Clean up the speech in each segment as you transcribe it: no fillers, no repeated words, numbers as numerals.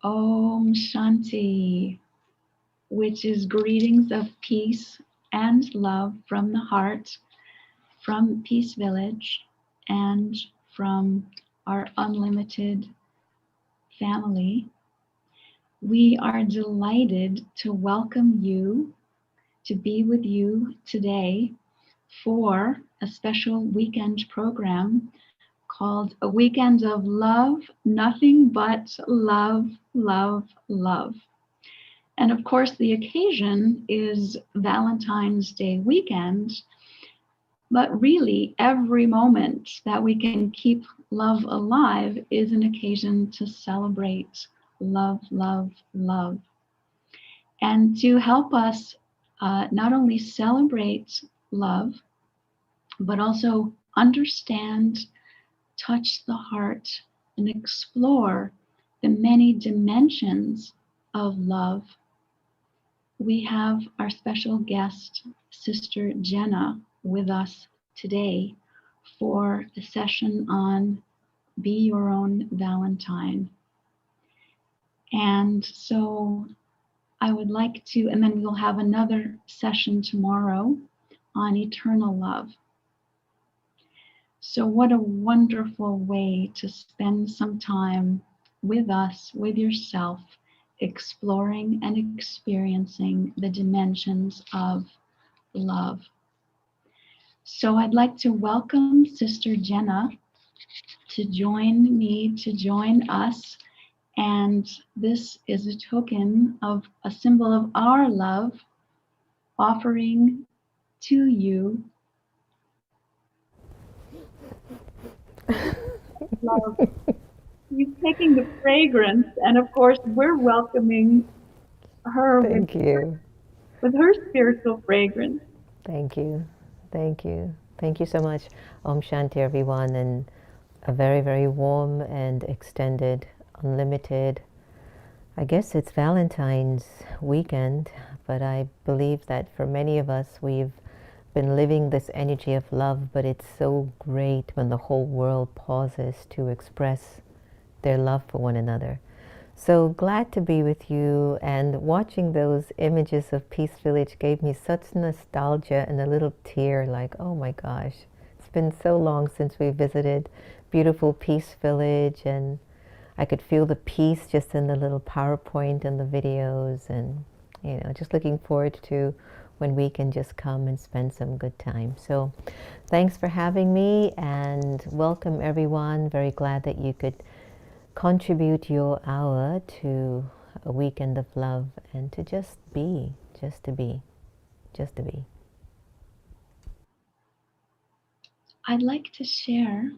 Om Shanti, which is greetings of peace and love from the heart, from Peace Village, and from our unlimited family. We are delighted to welcome you, to be with you today for a special weekend program called A Weekend of Love, Nothing But Love, Love, Love. And of course, the occasion is Valentine's Day weekend, but really every moment that we can keep love alive is an occasion to celebrate love, love, love. And to help us not only celebrate love, but also understand, touch the heart, and explore the many dimensions of love, we have our special guest, Sister Jenna, with us today for a session on Be Your Own Valentine. And so I would like to, and then we'll have another session tomorrow on eternal love. So, what a wonderful way to spend some time with us, with yourself, exploring and experiencing the dimensions of love. So, I'd like to welcome Sister Jenna to join me, to join us. And this is a token of a symbol of our love, offering to you love. She's taking the fragrance, and of course, we're welcoming her Thank you. with her spiritual fragrance. Thank you. Thank you. Thank you so much. Om Shanti, everyone, and a very, very warm and extended, unlimited. I guess it's Valentine's weekend, but I believe that for many of us, we've been living this energy of love, but it's so great when the whole world pauses to express their love for one another. So glad to be with you, and watching those images of Peace Village gave me such nostalgia and a little tear, like, oh my gosh, it's been so long since we visited beautiful Peace Village, and I could feel the peace just in the little PowerPoint and the videos, and just looking forward to when we can just come and spend some good time. So thanks for having me, and welcome everyone. Very glad that you could contribute your hour to a weekend of love, and to just be, just to be, just to be. I'd like to share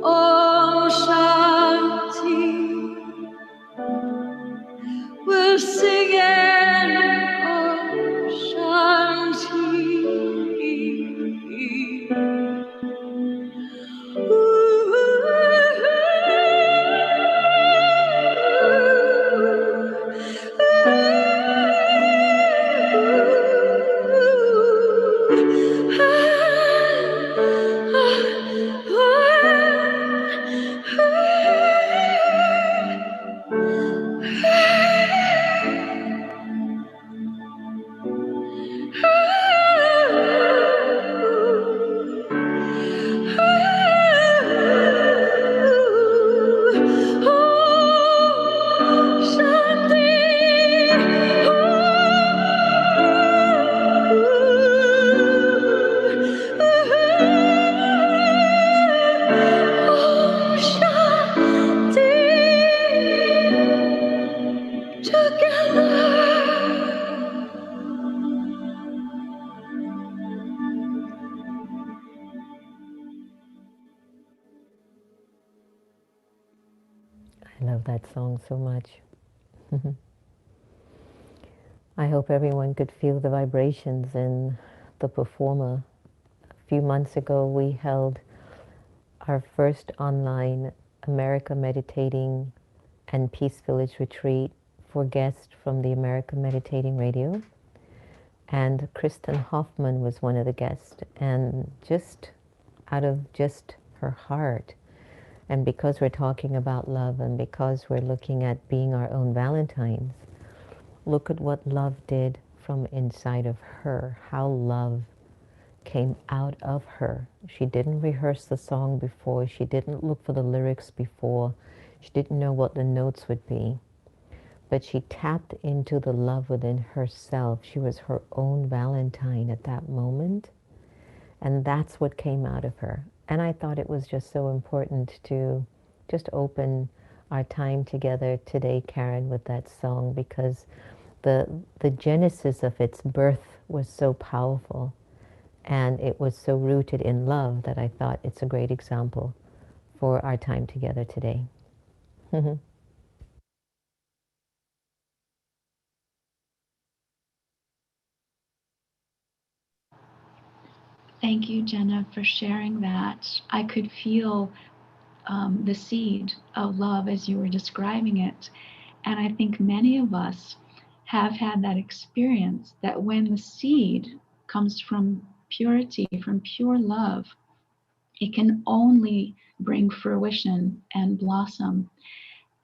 Om Shanti. We're singing Om Shanti. I love that song so much. I hope everyone could feel the vibrations in the performer. A few months ago, we held our first online America Meditating and Peace Village retreat for guests from the America Meditating Radio. And Kristen Hoffman was one of the guests. And just out of just her heart, and because we're talking about love and because we're looking at being our own Valentines, look at what love did from inside of her, how love came out of her. She didn't rehearse the song before. She didn't look for the lyrics before. She didn't know what the notes would be. But she tapped into the love within herself. She was her own Valentine at that moment. And that's what came out of her. And I thought it was just so important to just open our time together today, Karen, with that song, because the genesis of its birth was so powerful. And it was so rooted in love that I thought it's a great example for our time together today. Thank you, Jenna, for sharing that. I could feel the seed of love as you were describing it. And I think many of us have had that experience that when the seed comes from purity, from pure love, it can only bring fruition and blossom.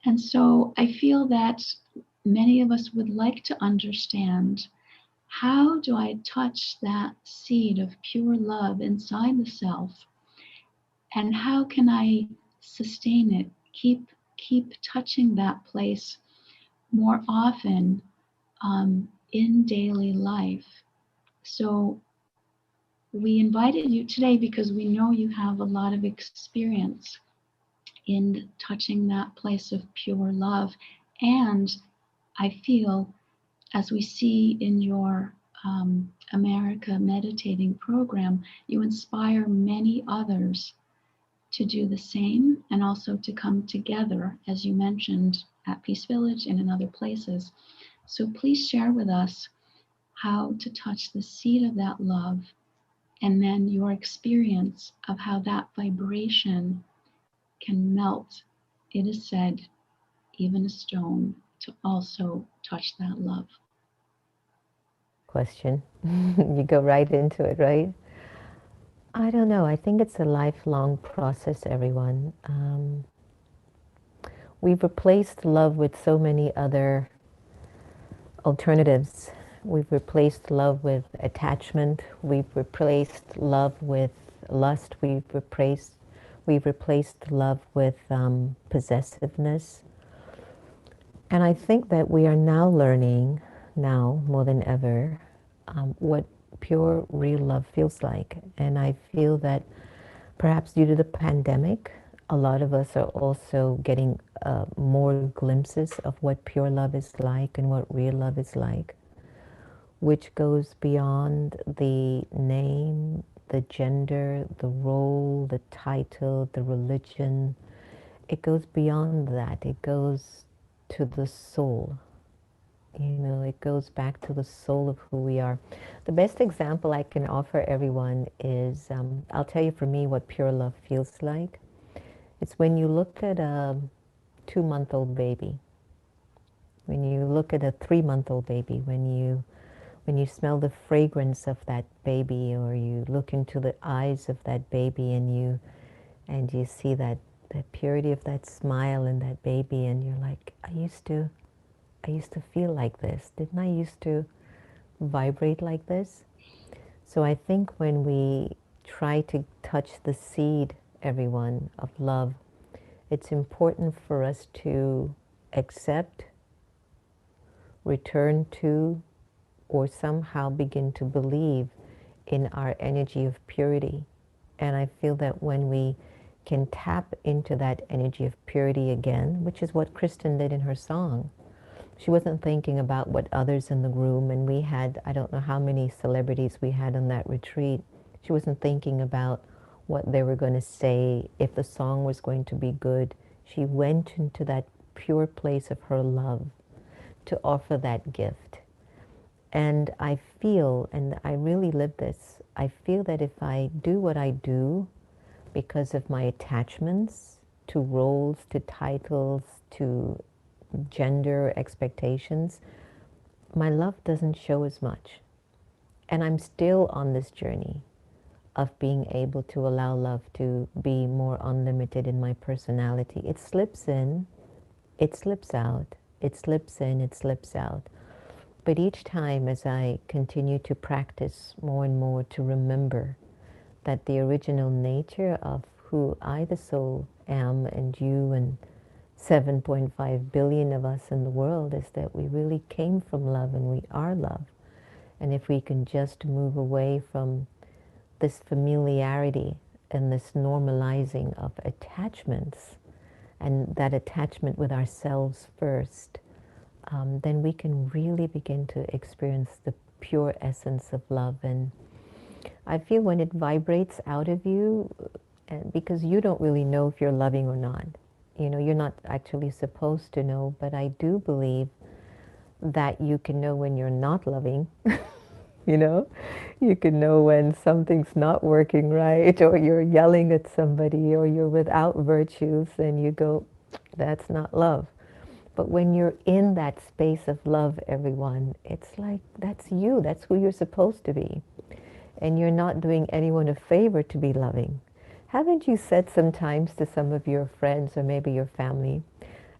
And so I feel that many of us would like to understand, how do I touch that seed of pure love inside the self? And how can I sustain it, keep touching that place more often in daily life? So we invited you today because we know you have a lot of experience in touching that place of pure love. And I feel, as we see in your America Meditating program, you inspire many others to do the same and also to come together, as you mentioned, at Peace Village and in other places. So please share with us how to touch the seed of that love, and then your experience of how that vibration can melt, it is said, even a stone, to also touch that love. Question. You go right into it, right? I don't know. I think it's a lifelong process, everyone. We've replaced love with so many other alternatives. We've replaced love with attachment. We've replaced love with lust. We've replaced love with possessiveness. And I think that we are now learning, now more than ever, what pure, real love feels like. And I feel that perhaps due to the pandemic, a lot of us are also getting more glimpses of what pure love is like and what real love is like, which goes beyond the name, the gender, the role, the title, the religion. It goes beyond that. It goes to the soul. You know, it goes back to the soul of who we are. The best example I can offer everyone is I'll tell you for me what pure love feels like. It's when you look at a 2-month-old baby, when you look at a 3-month-old baby, when you smell the fragrance of that baby, or you look into the eyes of that baby and you see that purity of that smile in that baby, and you're like, I used to feel like this. Didn't I used to vibrate like this? So I think when we try to touch the seed, everyone, of love, it's important for us to accept, return to, or somehow begin to believe in our energy of purity. And I feel that when we can tap into that energy of purity again, which is what Kristen did in her song. She wasn't thinking about what others in the room, and we had, I don't know how many celebrities we had on that retreat. She wasn't thinking about what they were going to say, if the song was going to be good. She went into that pure place of her love to offer that gift. And I feel, and I really live this, I feel that if I do what I do because of my attachments to roles, to titles, to gender expectations, my love doesn't show as much. And I'm still on this journey of being able to allow love to be more unlimited in my personality. It slips in, it slips out, it slips in, it slips out. But each time as I continue to practice more and more to remember that the original nature of who I, the soul, am, and you, and 7.5 billion of us in the world, is that we really came from love and we are love. And if we can just move away from this familiarity and this normalizing of attachments, and that attachment with ourselves first, then we can really begin to experience the pure essence of love. And I feel when it vibrates out of you, because you don't really know if you're loving or not. You know, you're not actually supposed to know, but I do believe that you can know when you're not loving. You know, you can know when something's not working right, or you're yelling at somebody, or you're without virtues, and you go, that's not love. But when you're in that space of love, everyone, it's like, that's you, that's who you're supposed to be. And you're not doing anyone a favor to be loving. Haven't you said sometimes to some of your friends or maybe your family,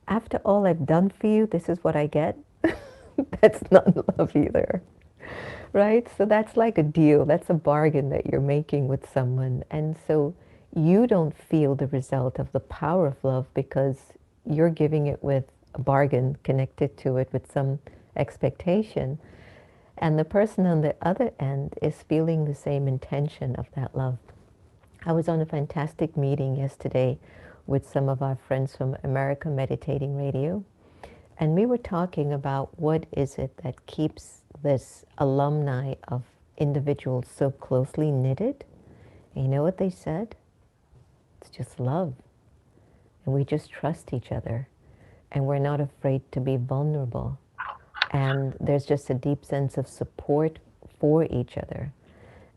after all I've done for you, this is what I get? That's not love either. Right? So that's like a deal. That's a bargain that you're making with someone. And so you don't feel the result of the power of love because you're giving it with a bargain connected to it with some expectation. And the person on the other end is feeling the same intention of that love. I was on a fantastic meeting yesterday with some of our friends from America Meditating Radio. And we were talking about what is it that keeps this alumni of individuals so closely knitted. And you know what they said? It's just love. And we just trust each other. And we're not afraid to be vulnerable. And there's just a deep sense of support for each other.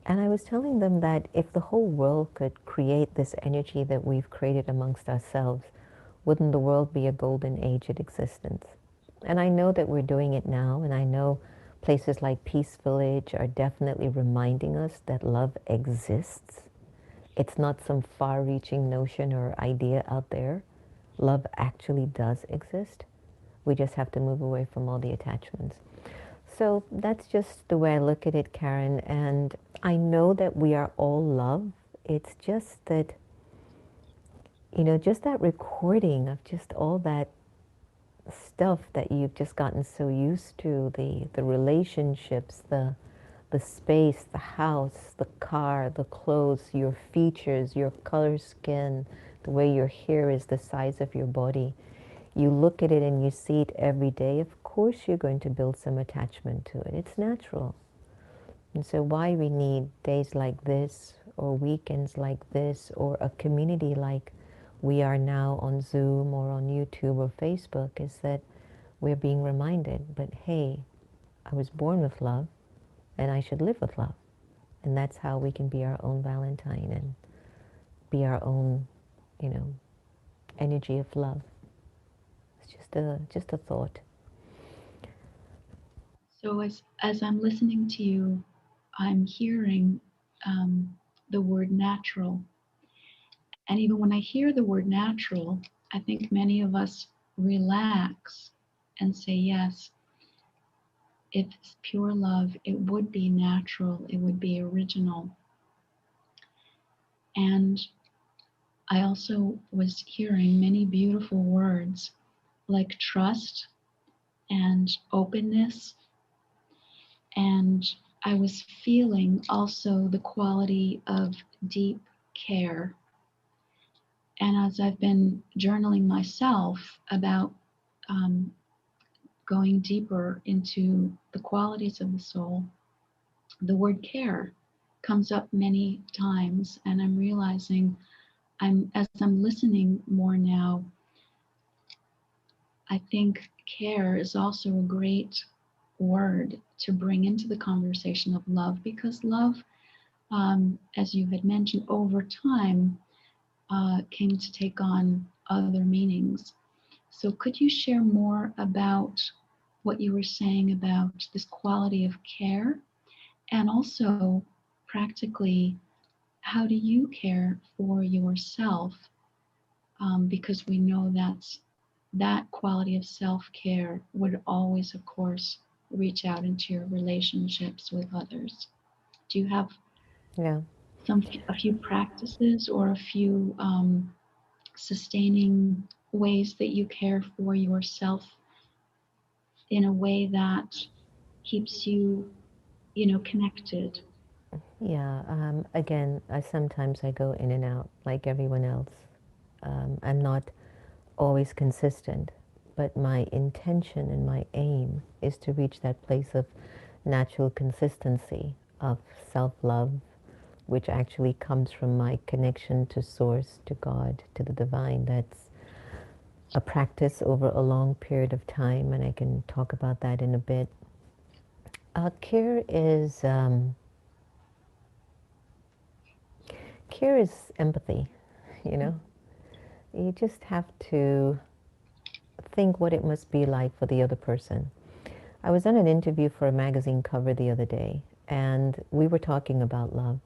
And I was telling them that if the whole world could create this energy that we've created amongst ourselves, wouldn't the world be a golden age of existence? And I know that we're doing it now, and I know places like Peace Village are definitely reminding us that love exists. It's not some far-reaching notion or idea out there. Love actually does exist. We just have to move away from all the attachments. So that's just the way I look at it, Karen. And I know that we are all love. It's just that, you know, just that recording of just all that stuff that you've just gotten so used to, the relationships, the space, the house, the car, the clothes, your features, your color skin, the way your hair is the size of your body. You look at it and you see it every day. Of course you're going to build some attachment to it. It's natural. And so why we need days like this, or weekends like this or a community like we are now on Zoom or on YouTube or Facebook is that we're being reminded, but hey, I was born with love and I should live with love. And that's how we can be our own Valentine and be our own, you know, energy of love. It's just a thought. So as I'm listening to you, I'm hearing the word natural. And even when I hear the word natural, I think many of us relax and say, yes, if it's pure love, it would be natural, it would be original. And I also was hearing many beautiful words like trust and openness. And I was feeling also the quality of deep care. And as I've been journaling myself about um, going deeper into the qualities of the soul, the word care comes up many times. And I'm realizing as I'm listening more now, I think care is also a great word to bring into the conversation of love because love, as you had mentioned, over time came to take on other meanings. So, could you share more about what you were saying about this quality of care and also practically how do you care for yourself? Because we know that quality of self care would always, of course, reach out into your relationships with others. Do you have Yeah. a few practices or a few sustaining ways that you care for yourself in a way that keeps you, connected? Yeah. Again, I go in and out like everyone else. I'm not always consistent, but my intention and my aim is to reach that place of natural consistency of self-love, which actually comes from my connection to Source, to God, to the Divine. That's a practice over a long period of time, and I can talk about that in a bit. Care is empathy. You know, you just have to think what it must be like for the other person. I was on an interview for a magazine cover the other day, and we were talking about love.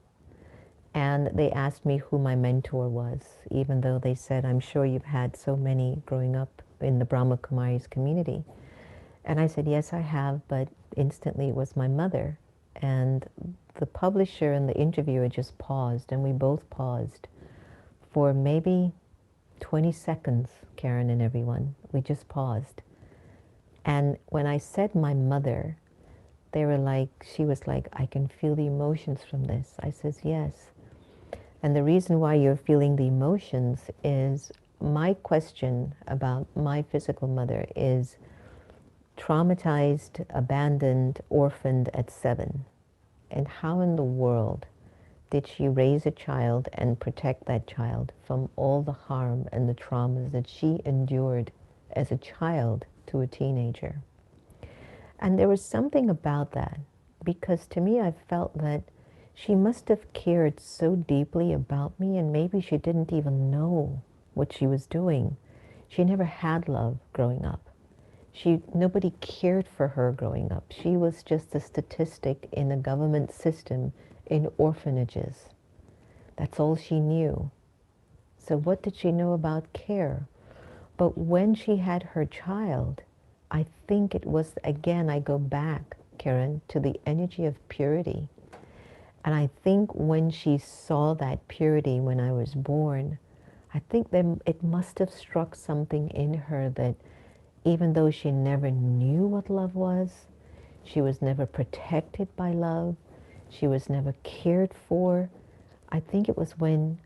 And they asked me who my mentor was, even though they said, I'm sure you've had so many growing up in the Brahma Kumaris community. And I said, yes, I have, but instantly it was my mother. And the publisher and the interviewer just paused, and we both paused for maybe 20 seconds, Karen and everyone. We just paused. And when I said my mother, they were like, she was like, I can feel the emotions from this. I says, yes. And the reason why you're feeling the emotions is my question about my physical mother is traumatized, abandoned, orphaned at 7. And how in the world did she raise a child and protect that child from all the harm and the traumas that she endured as a child to a teenager? And there was something about that, because to me I felt that she must have cared so deeply about me, and maybe she didn't even know what she was doing. She never had love growing up. Nobody cared for her growing up. She was just a statistic in a government system in orphanages. That's all she knew. So what did she know about care? But when she had her child, I think it was, again, I go back, Karen, to the energy of purity. And I think when she saw that purity when I was born, I think that it must have struck something in her that even though she never knew what love was, she was never protected by love, she was never cared for. I think it was when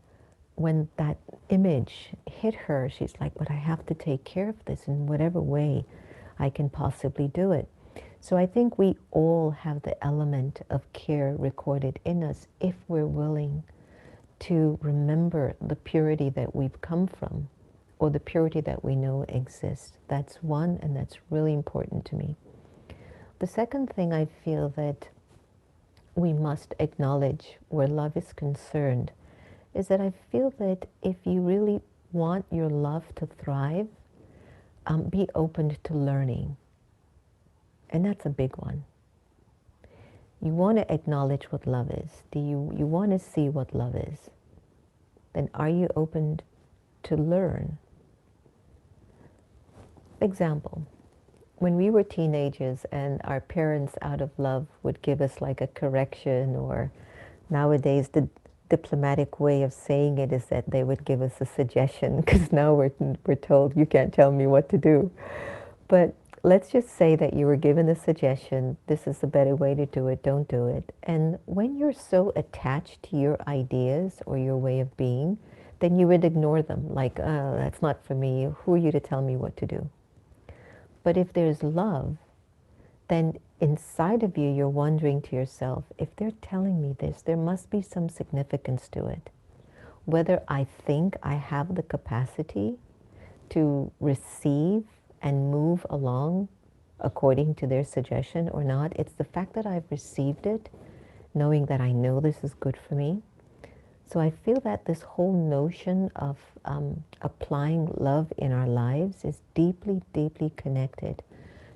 that image hit her, she's like, but I have to take care of this in whatever way I can possibly do it. So I think we all have the element of care recorded in us if we're willing to remember the purity that we've come from or the purity that we know exists. That's one, and that's really important to me. The second thing I feel that we must acknowledge where love is concerned is that I feel that if you really want your love to thrive, be open to learning. And that's a big one. You want to acknowledge what love is. You want to see what love is? Then are you open to learn? Example, when we were teenagers and our parents out of love would give us like a correction, or nowadays the diplomatic way of saying it is that they would give us a suggestion, because now we're told you can't tell me what to do. But let's just say that you were given a suggestion, this is the better way to do it, don't do it. And when you're so attached to your ideas or your way of being, then you would ignore them, like, oh, that's not for me, who are you to tell me what to do? But if there's love, then inside of you, you're wondering to yourself, if they're telling me this, there must be some significance to it. Whether I think I have the capacity to receive and move along according to their suggestion or not, it's the fact that I've received it, knowing that I know this is good for me. So I feel that this whole notion of applying love in our lives is deeply, deeply connected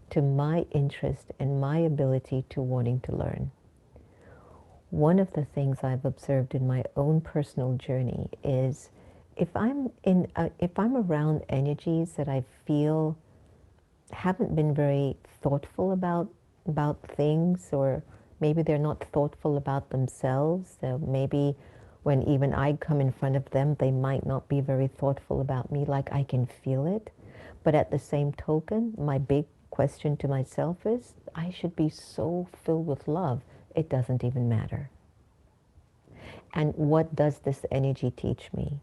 to my interest and my ability to wanting to learn. One of the things I've observed in my own personal journey is if I'm around energies that I feel haven't been very thoughtful about things, or maybe they're not thoughtful about themselves. So maybe when even I come in front of them, they might not be very thoughtful about me, like I can feel it. But at the same token, my big question to myself is, I should be so filled with love, it doesn't even matter. And what does this energy teach me?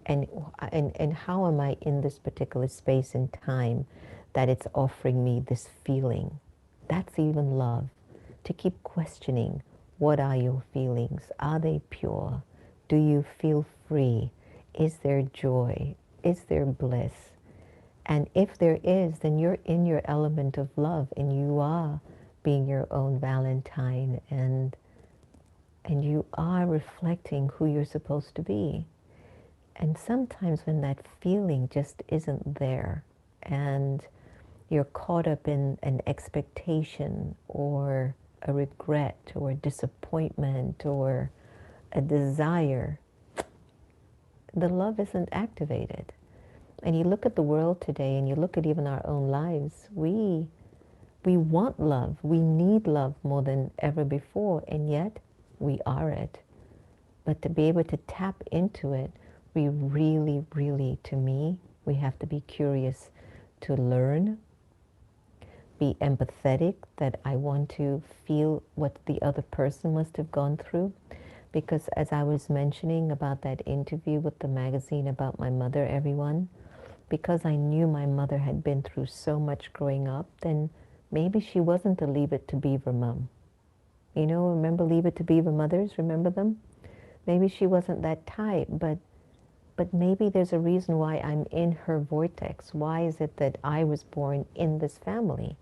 And how am I in this particular space and time that it's offering me this feeling? That's even love. To keep questioning, what are your feelings? Are they pure? Do you feel free? Is there joy? Is there bliss? And if there is, then you're in your element of love, and you are being your own valentine, and you are reflecting who you're supposed to be. And sometimes when that feeling just isn't there, and you're caught up in an expectation or a regret or a disappointment or a desire, the love isn't activated. And you look at the world today, and you look at even our own lives, we want love, we need love more than ever before, and yet we are it. But to be able to tap into it, we really, really, to me, we have to be curious to learn, be empathetic, that I want to feel what the other person must have gone through. Because as I was mentioning about that interview with the magazine about my mother, everyone, because I knew my mother had been through so much growing up, then maybe she wasn't a Leave It to Beaver mom. You know, remember Leave It to Beaver mothers? Remember them? Maybe she wasn't that type, but maybe there's a reason why I'm in her vortex. Why is it that I was born in this family?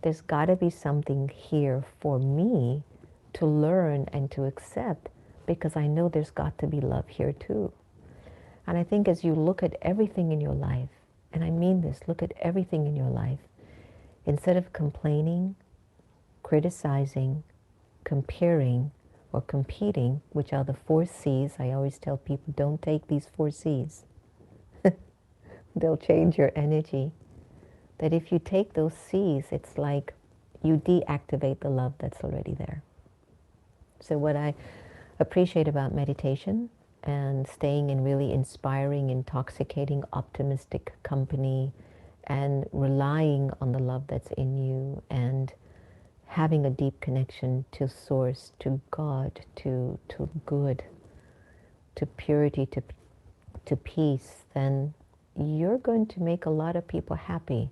There's got to be something here for me to learn and to accept, because I know there's got to be love here too. And I think as you look at everything in your life, and I mean this, look at everything in your life, instead of complaining, criticizing, comparing, or competing, which are the 4 C's. I always tell people, don't take these 4 C's. They'll change your energy. That if you take those C's, it's like you deactivate the love that's already there. So what I appreciate about meditation and staying in really inspiring, intoxicating, optimistic company, and relying on the love that's in you, and having a deep connection to source, to God, to good, to purity, to peace, then you're going to make a lot of people happy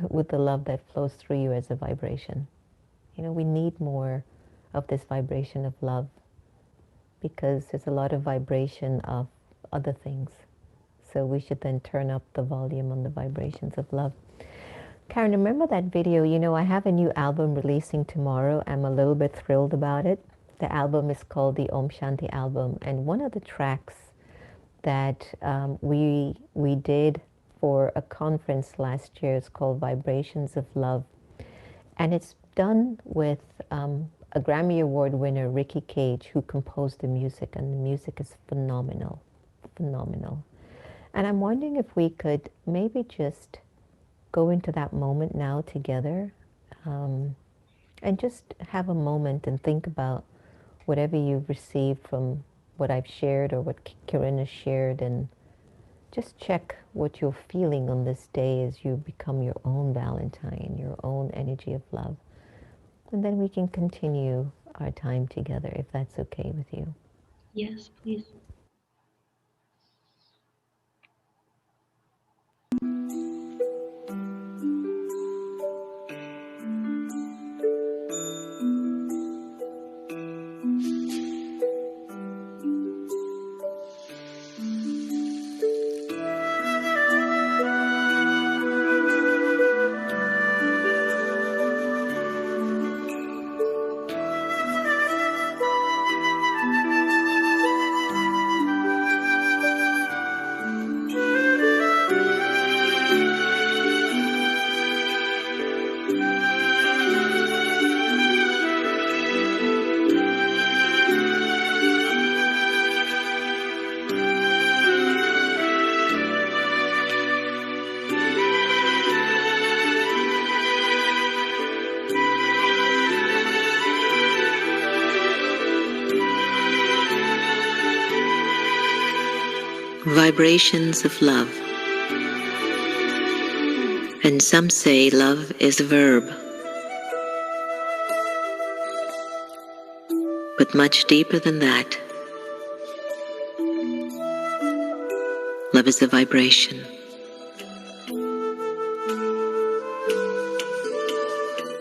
with the love that flows through you as a vibration. You know, we need more of this vibration of love because there's a lot of vibration of other things. So we should then turn up the volume on the vibrations of love. Karen, remember that video? You know, I have a new album releasing tomorrow. I'm a little bit thrilled about it. The album is called the Om Shanti album, and one of the tracks that we did for a conference last year is called Vibrations of Love, and it's done with a Grammy Award winner, Ricky Cage, who composed the music, and the music is phenomenal, phenomenal. And I'm wondering if we could maybe just go into that moment now together, and just have a moment and think about whatever you've received from what I've shared or what Kiran has shared, and just check what you're feeling on this day as you become your own Valentine, your own energy of love. And then we can continue our time together if that's okay with you. Yes, please. Vibrations of love. And some say love is a verb, but much deeper than that. Love is a vibration.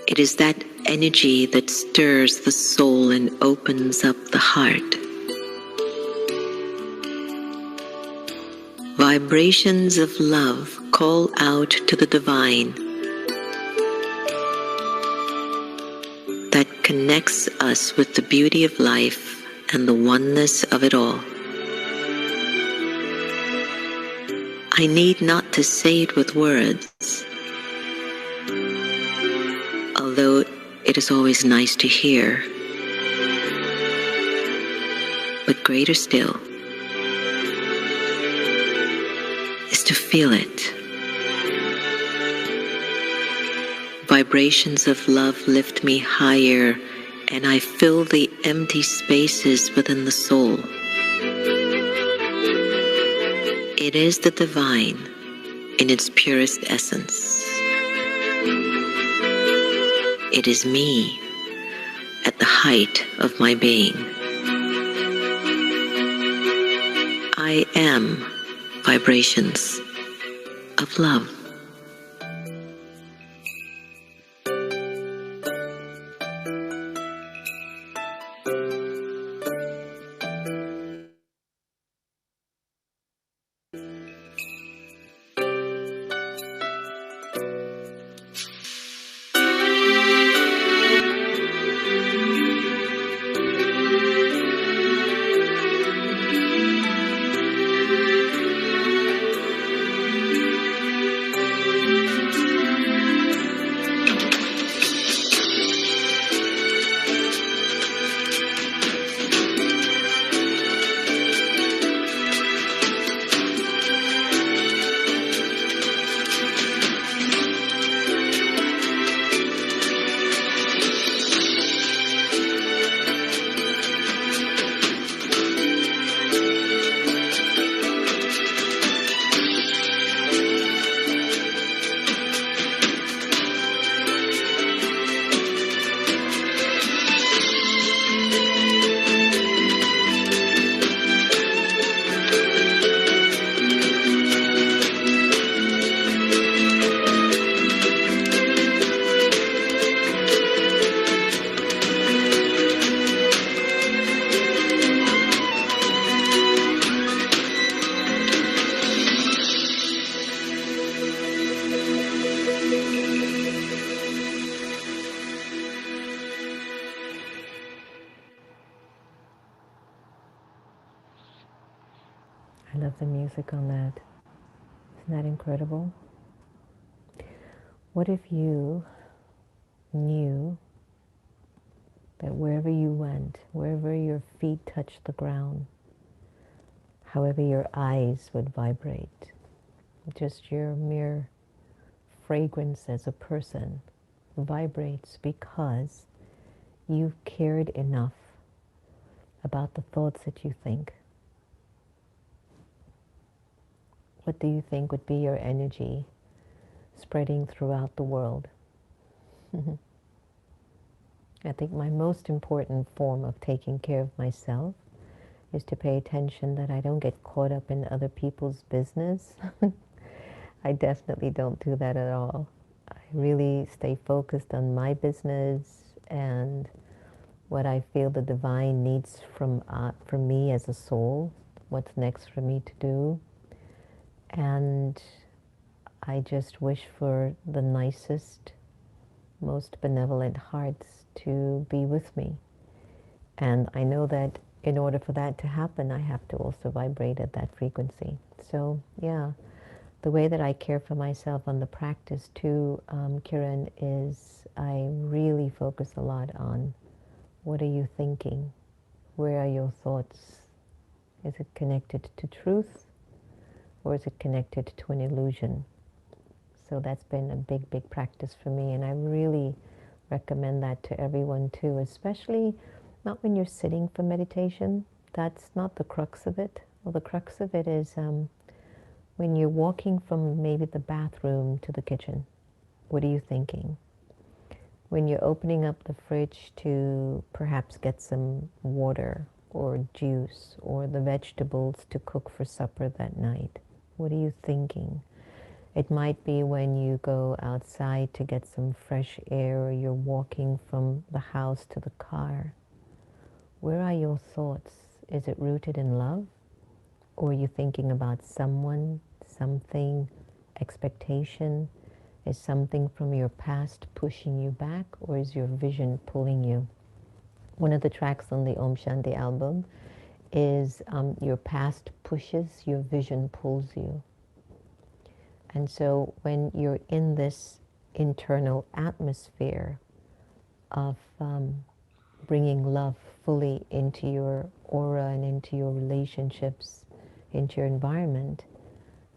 It is that energy that stirs the soul and opens up the heart. Vibrations of love call out to the divine that connects us with the beauty of life and the oneness of it all. I need not to say it with words, although it is always nice to hear, but greater still is to feel it. Vibrations of love lift me higher, and I fill the empty spaces within the soul. It is the divine in its purest essence. It is me at the height of my being. I am vibrations of love. love the music on that. Isn't that incredible? What if you knew that wherever you went, wherever your feet touched the ground, however your eyes would vibrate, just your mere fragrance as a person vibrates because you've cared enough about the thoughts that you think? What do you think would be your energy spreading throughout the world? I think my most important form of taking care of myself is to pay attention that I don't get caught up in other people's business. I definitely don't do that at all. I really stay focused on my business and what I feel the divine needs from me as a soul, what's next for me to do. And I just wish for the nicest, most benevolent hearts to be with me. And I know that in order for that to happen, I have to also vibrate at that frequency. So, yeah, the way that I care for myself on the practice too, Kiran, is I really focus a lot on what are you thinking? Where are your thoughts? Is it connected to truth or is it connected to an illusion? So that's been a big, big practice for me, and I really recommend that to everyone too, especially not when you're sitting for meditation. That's not the crux of it. Well, the crux of it is when you're walking from maybe the bathroom to the kitchen, what are you thinking? When you're opening up the fridge to perhaps get some water or juice or the vegetables to cook for supper that night, what are you thinking? It might be when you go outside to get some fresh air or you're walking from the house to the car. Where are your thoughts? Is it rooted in love? Or are you thinking about someone, something, expectation? Is something from your past pushing you back, or is your vision pulling you? One of the tracks on the Om Shanti album is your past pushes, your vision pulls you. And so when you're in this internal atmosphere of bringing love fully into your aura and into your relationships, into your environment,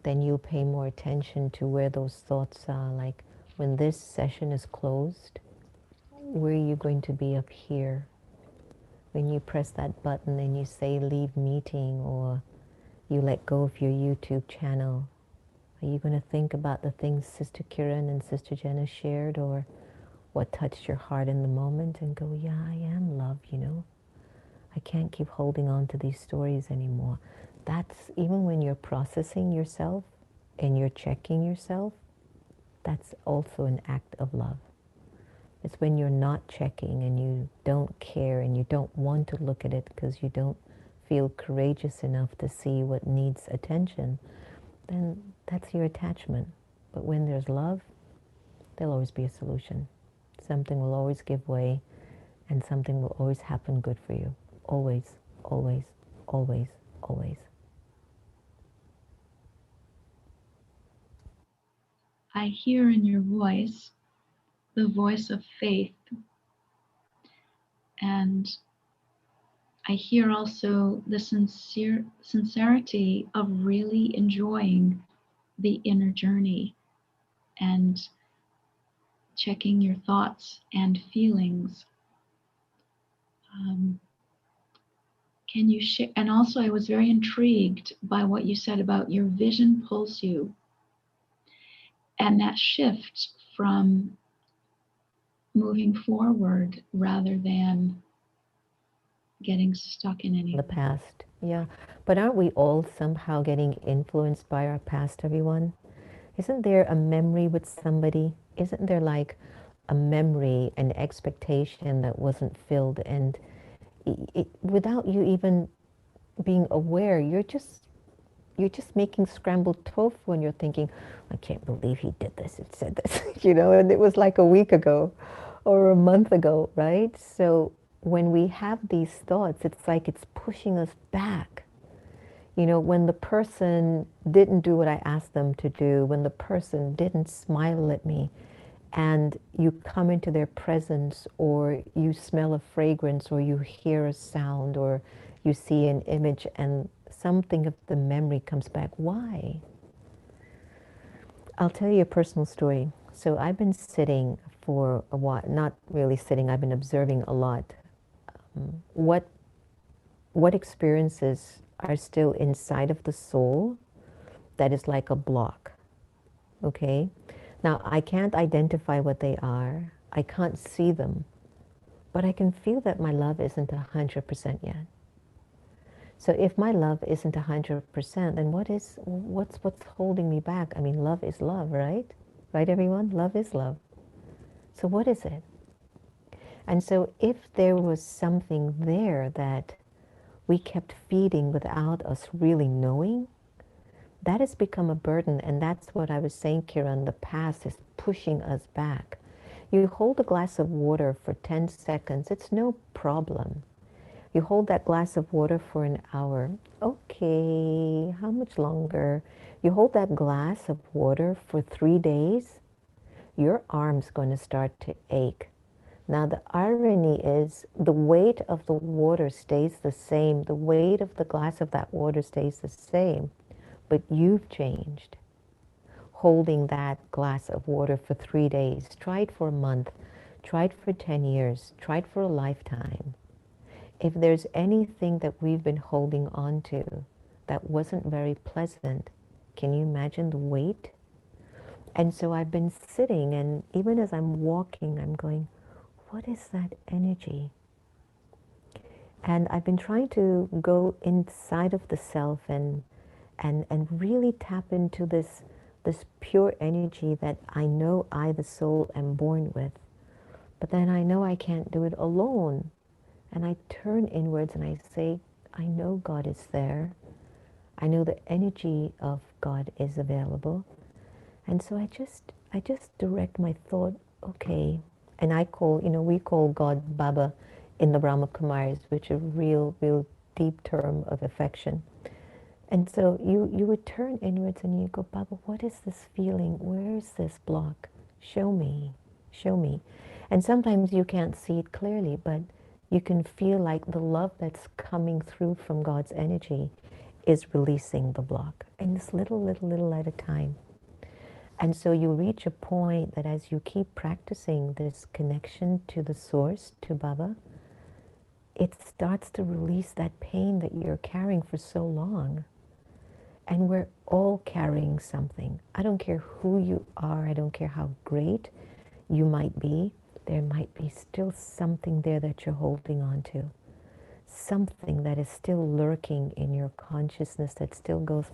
then you'll pay more attention to where those thoughts are. Like when this session is closed, where are you going to be up here? When you press that button and you say leave meeting, or you let go of your YouTube channel, are you going to think about the things Sister Kiran and Sister Jenna shared, or what touched your heart in the moment, and go, yeah, I am love, you know. I can't keep holding on to these stories anymore. That's, even when you're processing yourself and you're checking yourself, that's also an act of love. It's when you're not checking and you don't care and you don't want to look at it because you don't feel courageous enough to see what needs attention, then that's your attachment. But when there's love, there'll always be a solution. Something will always give way and something will always happen good for you. Always, always, always, always. I hear in your voice the voice of faith, and I hear also the sincerity of really enjoying the inner journey and checking your thoughts and feelings. Um, can you share? And also, I was very intrigued by what you said about your vision pulls you, and that shift from moving forward rather than getting stuck in anything. The past, yeah. But aren't we all somehow getting influenced by our past, everyone? Isn't there a memory with somebody? Isn't there like a memory, an expectation that wasn't filled, and without you even being aware, you're just making scrambled tofu and you're thinking, I can't believe he did this and said this, you know, and it was like a week ago or a month ago, right? So when we have these thoughts, it's like it's pushing us back. You know, when the person didn't do what I asked them to do, when the person didn't smile at me, and you come into their presence, or you smell a fragrance, or you hear a sound, or you see an image, and something of the memory comes back. Why? I'll tell you a personal story. So I've been sitting for a while, not really sitting, I've been observing a lot. What experiences are still inside of the soul that is like a block, okay? Now, I can't identify what they are. I can't see them, but I can feel that my love isn't 100% yet. So if my love isn't 100%, then what's holding me back? I mean, love is love, right? Right, everyone? Love is love. So what is it? And so if there was something there that we kept feeding without us really knowing, that has become a burden. And that's what I was saying, Kiran, the past is pushing us back. You hold a glass of water for 10 seconds, it's no problem. You hold that glass of water for an hour. Okay, how much longer? You hold that glass of water for 3 days, your arm's going to start to ache. Now, the irony is the weight of the water stays the same. The weight of the glass of that water stays the same, but you've changed. Holding that glass of water for 3 days. Try it for a month. Try it for 10 years. Try it for a lifetime. If there's anything that we've been holding on to that wasn't very pleasant, can you imagine the weight? And so I've been sitting, and even as I'm walking, I'm going, what is that energy? And I've been trying to go inside of the self and really tap into this pure energy that I know I, the soul, am born with. But then I know I can't do it alone. And I turn inwards and I say, I know God is there. I know the energy of God is available. And so I just direct my thought, okay. And I call, we call God Baba in the Brahma Kumaris, which is a real deep term of affection. And so you would turn inwards and you go, Baba, what is this feeling? Where is this block? Show me, show me. And sometimes you can't see it clearly, but you can feel like the love that's coming through from God's energy is releasing the block. And it's little at a time. And so you reach a point that as you keep practicing this connection to the source, to Baba, it starts to release that pain that you're carrying for so long. And we're all carrying something. I don't care who you are. I don't care how great you might be. There might be still something there that you're holding on to. Something that is still lurking in your consciousness that still goes,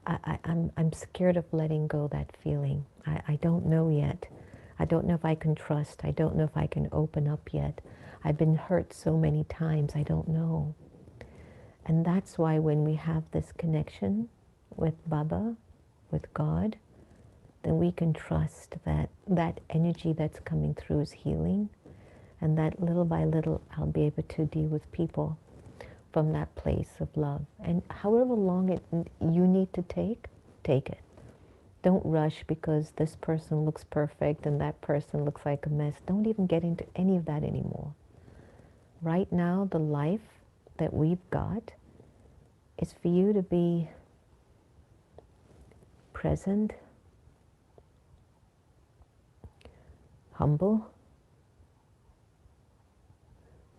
I'm scared of letting go that feeling. I don't know yet. I don't know if I can trust. I don't know if I can open up yet. I've been hurt so many times. I don't know. And that's why when we have this connection with Baba, with God, then we can trust that that energy that's coming through is healing, and that little by little I'll be able to deal with people from that place of love. And however long you need to take it. Don't rush because this person looks perfect and that person looks like a mess. Don't even get into any of that anymore. Right now, the life that we've got is for you to be present, humble,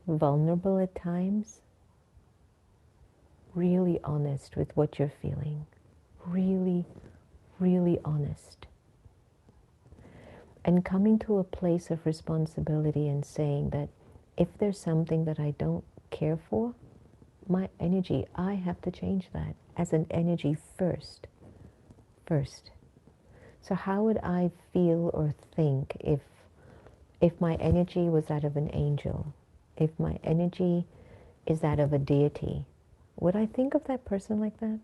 vulnerable at times, really honest with what you're feeling, really honest. And coming to a place of responsibility and saying that if there's something that I don't care for, my energy, I have to change that as an energy first. So how would I feel or think if my energy was that of an angel, if my energy is that of a deity? Would I think of that person like that?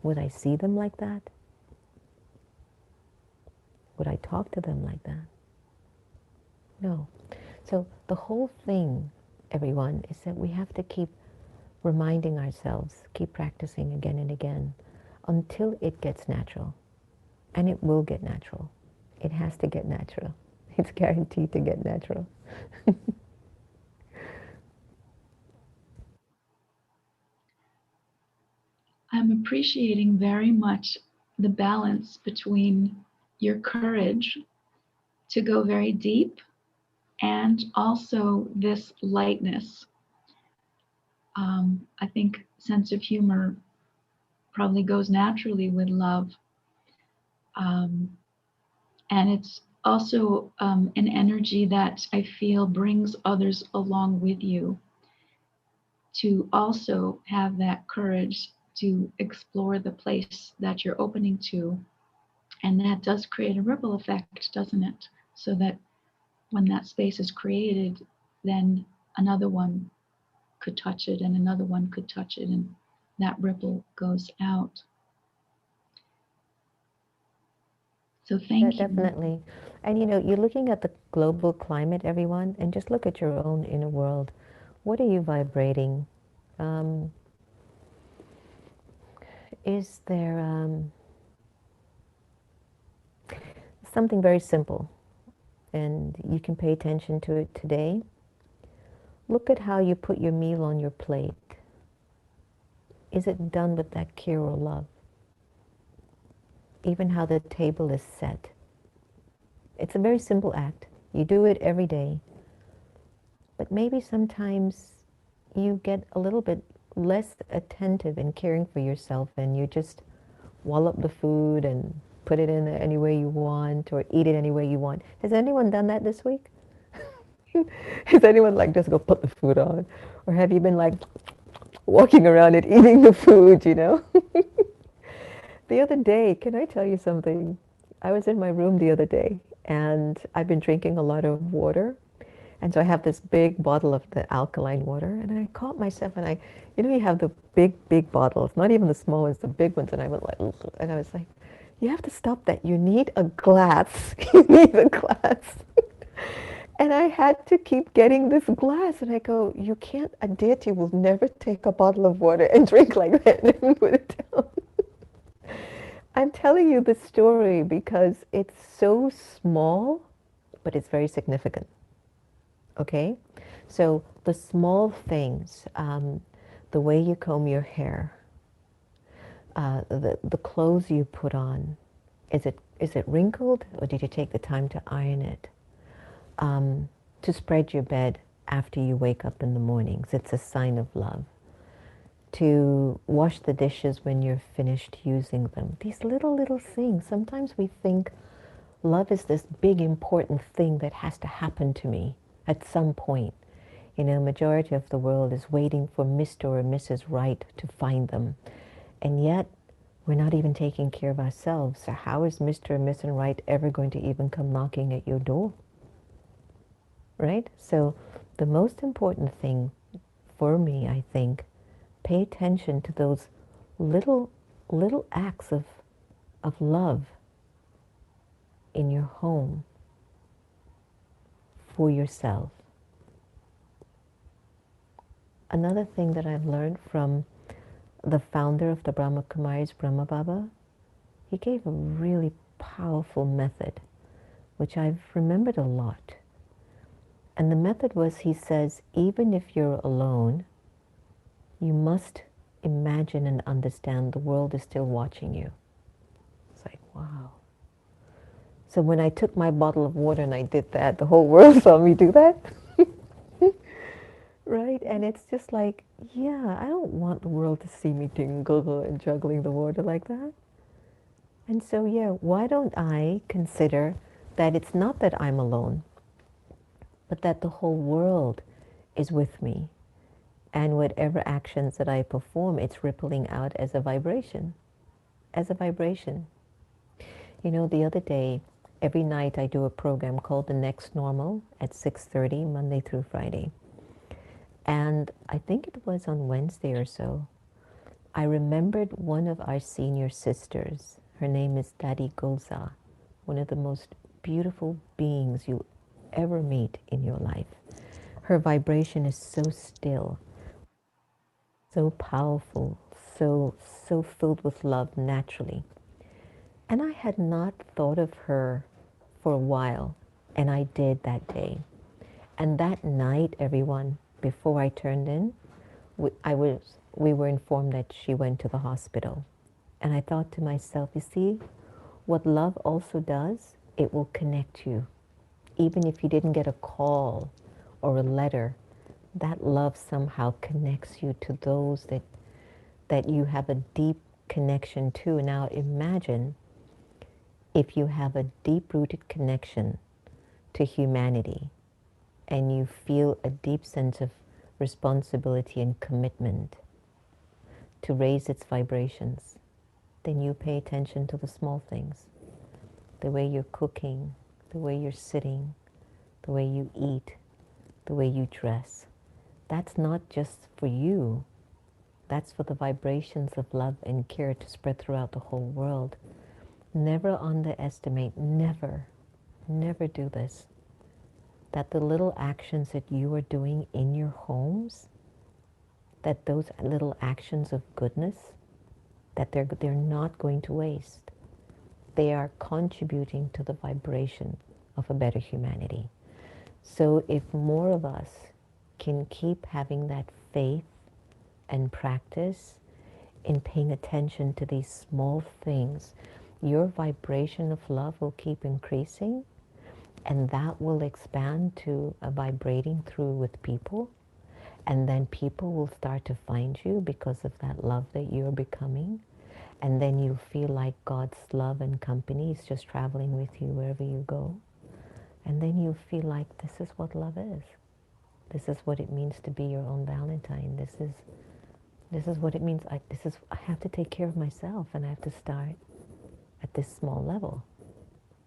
Would I see them like that? Would I talk to them like that? No. So the whole thing, everyone, is that we have to keep reminding ourselves, keep practicing again and again until it gets natural. And it will get natural. It has to get natural. It's guaranteed to get natural. I'm appreciating very much the balance between your courage to go very deep and also this lightness. I think sense of humor probably goes naturally with love. Um, and it's also an energy that I feel brings others along with you to also have that courage to explore the place that you're opening to. And that does create a ripple effect, doesn't it? So that when that space is created, then another one could touch it and another one could touch it, and that ripple goes out. So thank you. Definitely. And you know, you're looking at the global climate, everyone, and just look at your own inner world. What are you vibrating? Um, is there something very simple, and you can pay attention to it today? Look at how you put your meal on your plate. Is it done with that care or love? Even how the table is set. It's a very simple act. You do it every day. But maybe sometimes you get a little bit less attentive in caring for yourself and you just wallop the food and put it in any way you want or eat it any way you want. Has anyone done that this week? Has anyone like just go put the food on? Or have you been like walking around and eating the food, you know? The other day, can I tell you something? I was in my room the other day and I've been drinking a lot of water. And so I have this big bottle of the alkaline water, and I caught myself, and you know, you have the big, big bottles, not even the small ones, the big ones, and I went like, "Ugh," and I was like, you have to stop that. You need a glass. You need a glass. And I had to keep getting this glass, and I go, you can't, a deity will never take a bottle of water and drink like that and put it down. I'm telling you this story because it's so small, but it's very significant. Okay? So the small things, the way you comb your hair, the clothes you put on, is it wrinkled or did you take the time to iron it? To spread your bed after you wake up in the mornings, it's a sign of love. To wash the dishes when you're finished using them. These little, little things. Sometimes we think love is this big, important thing that has to happen to me at some point. You know, majority of the world is waiting for Mr. or Mrs. Right to find them. And yet, we're not even taking care of ourselves. So how is Mr. or Mrs. Right ever going to even come knocking at your door? Right? So the most important thing for me, I think, pay attention to those little, little acts of love in your home for yourself. Another thing that I've learned from the founder of the Brahma Kumaris, Brahma Baba, he gave a really powerful method, which I've remembered a lot. And the method was, he says, even if you're alone, you must imagine and understand the world is still watching you. It's like, wow. So when I took my bottle of water and I did that, the whole world saw me do that. Right? And it's just like, yeah, I don't want the world to see me tingle and juggling the water like that. And so, yeah, why don't I consider that it's not that I'm alone, but that the whole world is with me. And whatever actions that I perform, it's rippling out as a vibration. As a vibration. You know, the other day, every night I do a program called The Next Normal at 6:30, Monday through Friday. And I think it was on Wednesday or so, I remembered one of our senior sisters. Her name is Dadi Goza, one of the most beautiful beings you ever meet in your life. Her vibration is so still. so powerful, so filled with love naturally. And I had not thought of her for a while, and I did that day. And that night, everyone, before I turned in, we were informed that she went to the hospital. And I thought to myself, you see, what love also does, it will connect you. Even if you didn't get a call or a letter, that love somehow connects you to those that you have a deep connection to. Now imagine if you have a deep-rooted connection to humanity and you feel a deep sense of responsibility and commitment to raise its vibrations, then you pay attention to the small things. The way you're cooking, the way you're sitting, the way you eat, the way you dress. That's not just for you. That's for the vibrations of love and care to spread throughout the whole world. Never underestimate, never do this. That the little actions that you are doing in your homes, that those little actions of goodness, that they're not going to waste. They are contributing to the vibration of a better humanity. So if more of us can keep having that faith and practice in paying attention to these small things, your vibration of love will keep increasing, and that will expand to a vibrating through with people, and then people will start to find you because of that love that you're becoming, and then you'll feel like God's love and company is just traveling with you wherever you go, and then you'll feel like this is what love is. This is what it means to be your own Valentine. This is what it means. I have to take care of myself, and I have to start at this small level,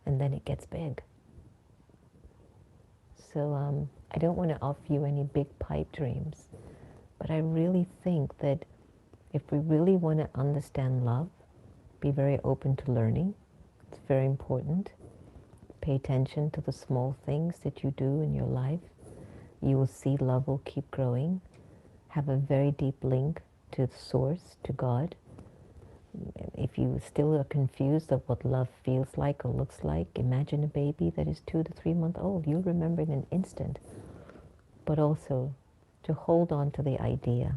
and then it gets big. So I don't want to offer you any big pipe dreams, but I really think that if we really want to understand love, be very open to learning. It's very important. Pay attention to the small things that you do in your life. You will see love will keep growing. Have a very deep link to the source, to God. If you still are confused of what love feels like or looks like, imagine a baby that is 2 to 3 months old. You'll remember in an instant. But also to hold on to the idea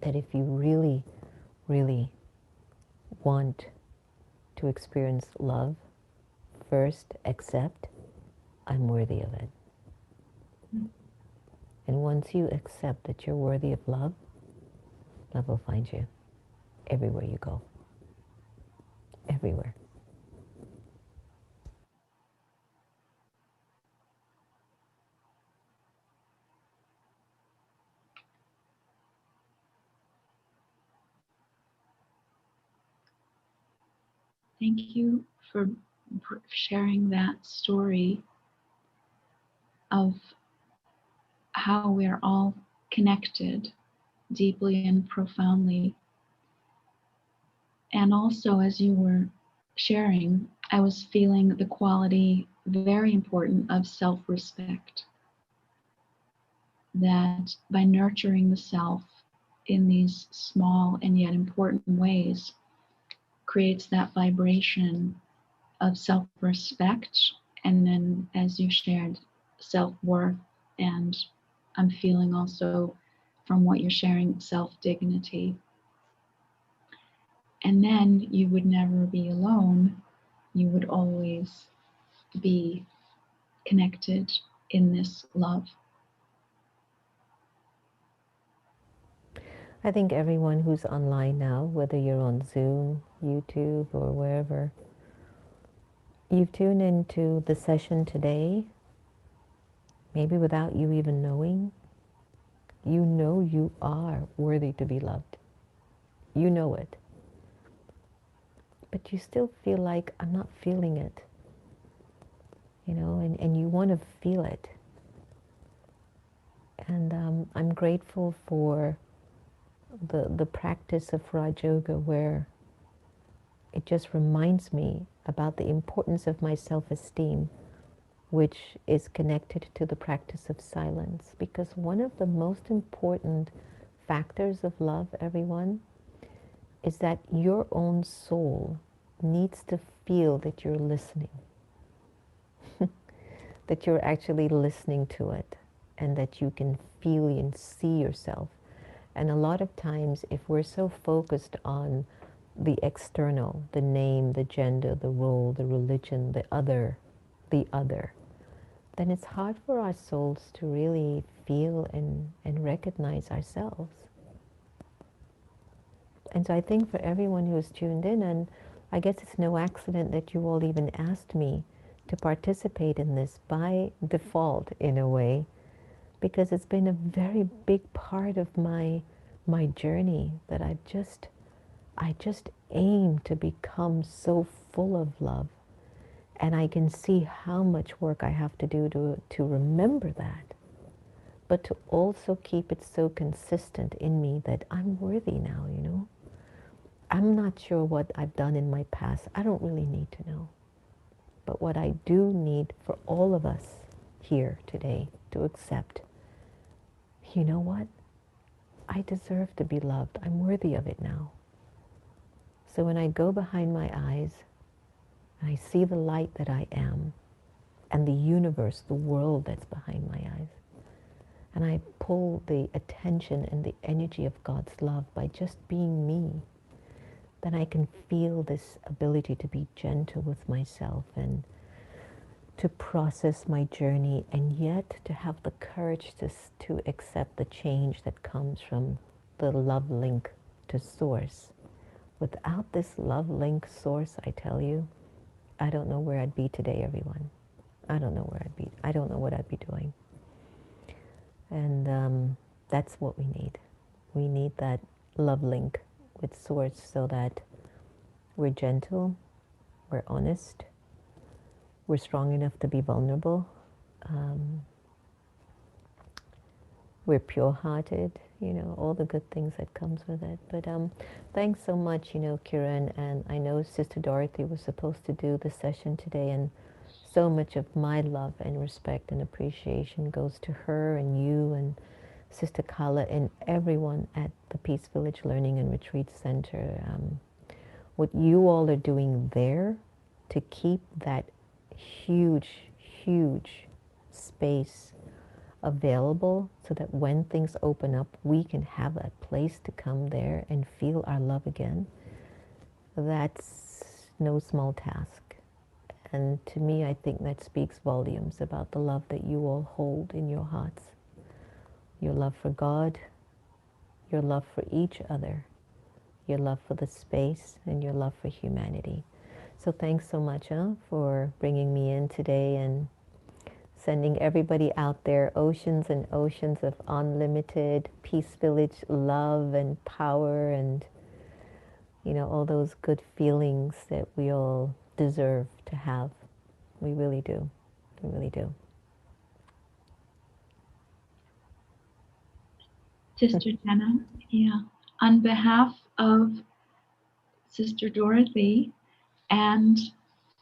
that if you really, really want to experience love, first accept, I'm worthy of it. And once you accept that you're worthy of love, love will find you everywhere you go. Everywhere. Thank you for sharing that story of how we're all connected deeply and profoundly. And also, as you were sharing, I was feeling the quality, very important, of self respect. That by nurturing the self in these small and yet important ways creates that vibration of self respect. And then, as you shared, self worth. And I'm feeling also from what you're sharing, self dignity. And then you would never be alone. You would always be connected in this love. I think everyone who's online now, whether you're on Zoom, YouTube, or wherever, you've tuned into the session today, maybe without you even knowing. You know you are worthy to be loved. You know it. But you still feel like, I'm not feeling it. You know, and you want to feel it. And I'm grateful for the practice of Raj Yoga, where it just reminds me about the importance of my self-esteem, which is connected to the practice of silence. Because one of the most important factors of love, everyone, is that your own soul needs to feel that you're listening, that you're actually listening to it, and that you can feel and see yourself. And a lot of times, if we're so focused on the external, the name, the gender, the role, the religion, the other, then it's hard for our souls to really feel and recognize ourselves. And so I think for everyone who is tuned in, and I guess it's no accident that you all even asked me to participate in this by default in a way, because it's been a very big part of my journey that I just aim to become so full of love. And I can see how much work I have to do to remember that, but to also keep it so consistent in me that I'm worthy now, you know. I'm not sure what I've done in my past. I don't really need to know. But what I do need for all of us here today to accept, you know what? I deserve to be loved. I'm worthy of it now. So when I go behind my eyes and I see the light that I am and the universe, the world that's behind my eyes, and I pull the attention and the energy of God's love by just being me, then I can feel this ability to be gentle with myself and to process my journey, and yet to have the courage to accept the change that comes from the love link to source. Without this love link source, I tell you, I don't know where I'd be today, everyone. I don't know where I'd be. I don't know what I'd be doing. And that's what we need. We need that love link with source so that we're gentle, we're honest, we're strong enough to be vulnerable, we're pure-hearted, you know, all the good things that comes with it. But thanks so much, you know, Kiran, and I know Sister Dorothy was supposed to do the session today, and so much of my love and respect and appreciation goes to her and you and Sister Kala and everyone at the Peace Village Learning and Retreat Center. What you all are doing there to keep that huge, huge space available so that when things open up, we can have a place to come there and feel our love again. That's no small task. And to me, I think that speaks volumes about the love that you all hold in your hearts. Your love for God, your love for each other, your love for the space, and your love for humanity. So thanks so much for bringing me in today and sending everybody out there oceans and oceans of unlimited Peace Village love and power and, you know, all those good feelings that we all deserve to have. We really do. We really do. Sister Jenna, yeah. On behalf of Sister Dorothy and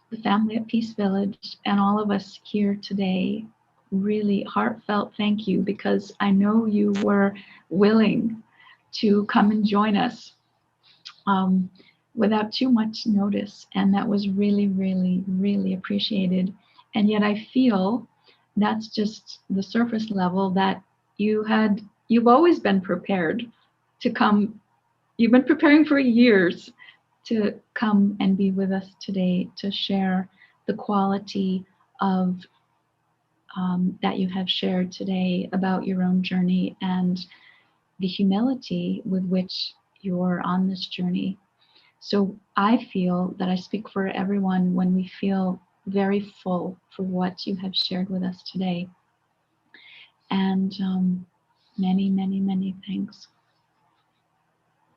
the family at Peace Village and all of us here today, really heartfelt thank you, because I know you were willing to come and join us without too much notice. And that was really, really, really appreciated. And yet I feel that's just the surface level, that you've always been prepared to come. You've been preparing for years to come and be with us today to share the quality of that you have shared today about your own journey and the humility with which you're on this journey. So I feel that I speak for everyone when we feel very full for what you have shared with us today. And many, many, many thanks.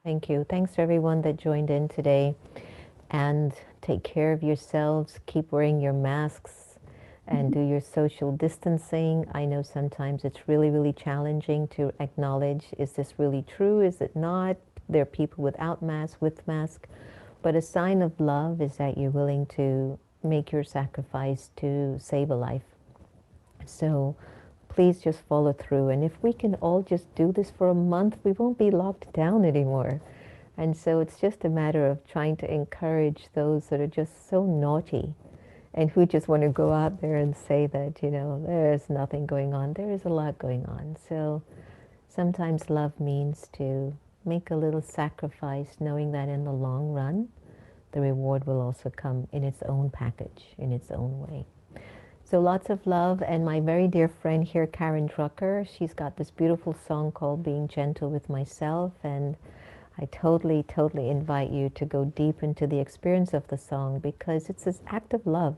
Thank you. Thanks to everyone that joined in today. And take care of yourselves. Keep wearing your masks and do your social distancing. I know sometimes it's really, really challenging to acknowledge, is this really true? Is it not? There are people without masks, with masks. But a sign of love is that you're willing to make your sacrifice to save a life. So please just follow through. And if we can all just do this for a month, we won't be locked down anymore. And so it's just a matter of trying to encourage those that are just so naughty and who just want to go out there and say that, there's nothing going on. There is a lot going on. So sometimes love means to make a little sacrifice, knowing that in the long run, the reward will also come in its own package, in its own way. So lots of love. And my very dear friend here, Karen Drucker, she's got this beautiful song called Being Gentle with Myself. And I totally, totally invite you to go deep into the experience of the song, because it's this act of love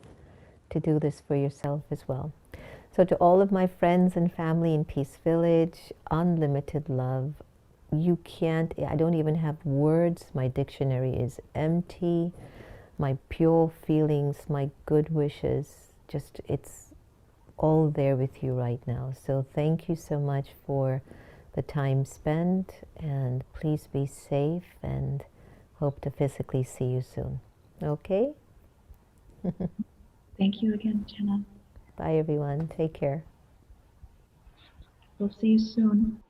to do this for yourself as well. So to all of my friends and family in Peace Village, unlimited love. I don't even have words. My dictionary is empty. My pure feelings, my good wishes, it's all there with you right now. So thank you so much for the time spent, and please be safe, and hope to physically see you soon. Okay? Thank you again, Jenna. Bye, everyone. Take care. We'll see you soon.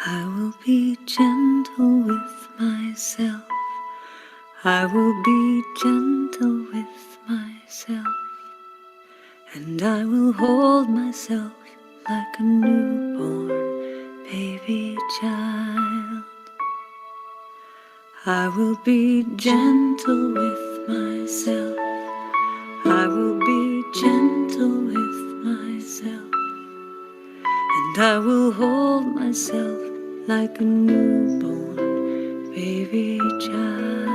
I will be gentle with myself. I will be gentle with myself. And I will hold myself like a newborn baby child. I will be gentle with myself. I will be gentle with myself. And I will hold myself like a newborn baby child.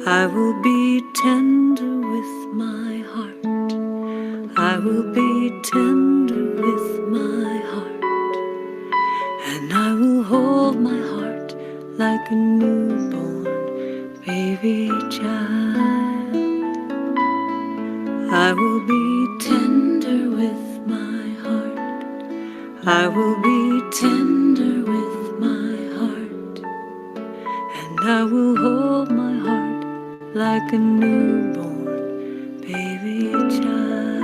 I will be tender with my heart. I will be tender with my heart. And I will hold my heart like a newborn baby child. I will be tender with my heart. I will be tender with my heart. And I will hold my heart like a newborn baby child.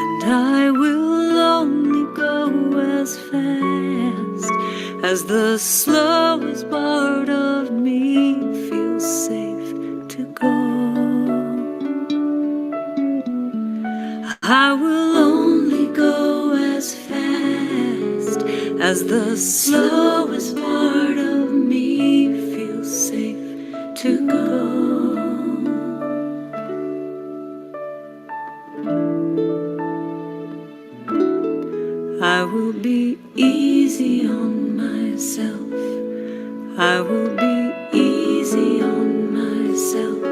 And I will only go as fast as the slowest part of me feels safe to go. I will only go as fast as the slowest part of me feels safe to go. I will be easy on myself. I will be easy on myself.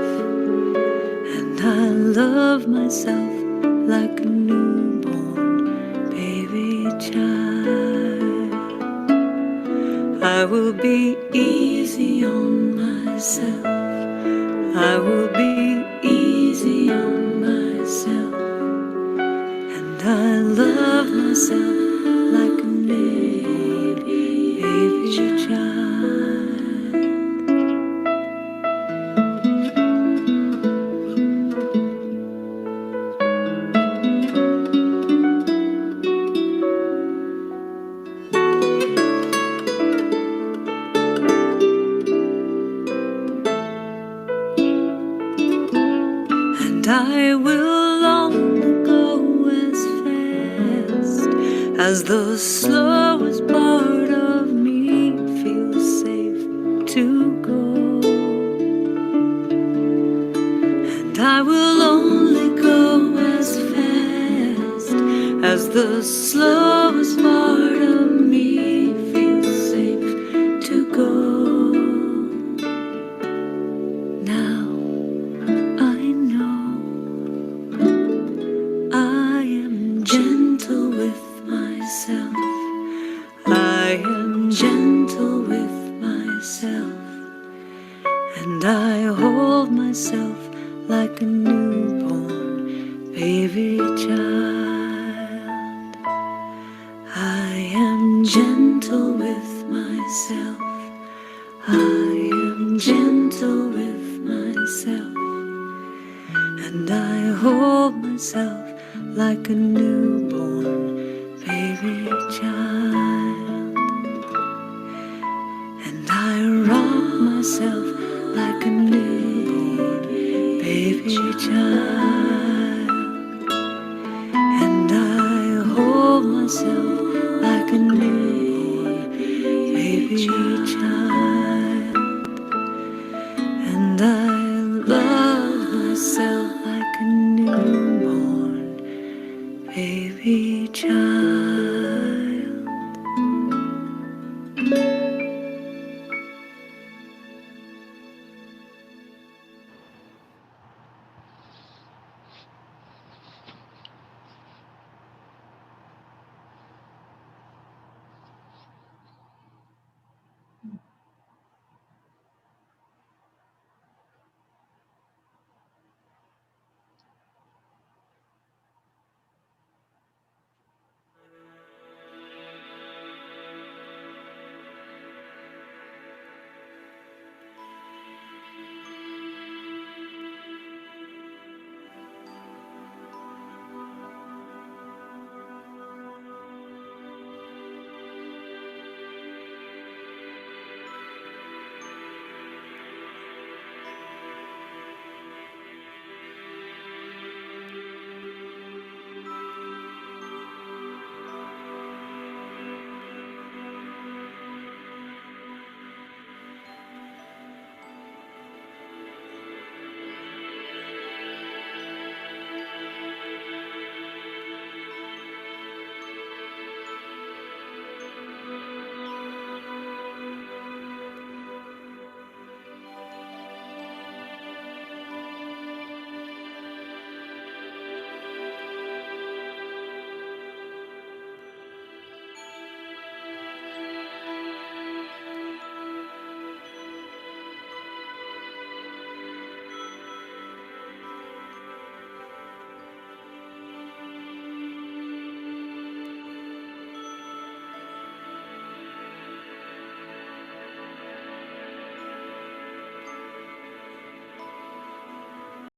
And I love myself like a newborn baby child. I will be easy on myself. I will be easy on myself. And I love myself like a baby child. And I will only go as fast as the slowest part of me feels safe to go. And I will only go as fast as the slowest part of me feels safe to go. Now gentle with myself, and I hold myself like a newborn baby child. I am gentle with myself. I am gentle with myself, and I hold myself like a newborn baby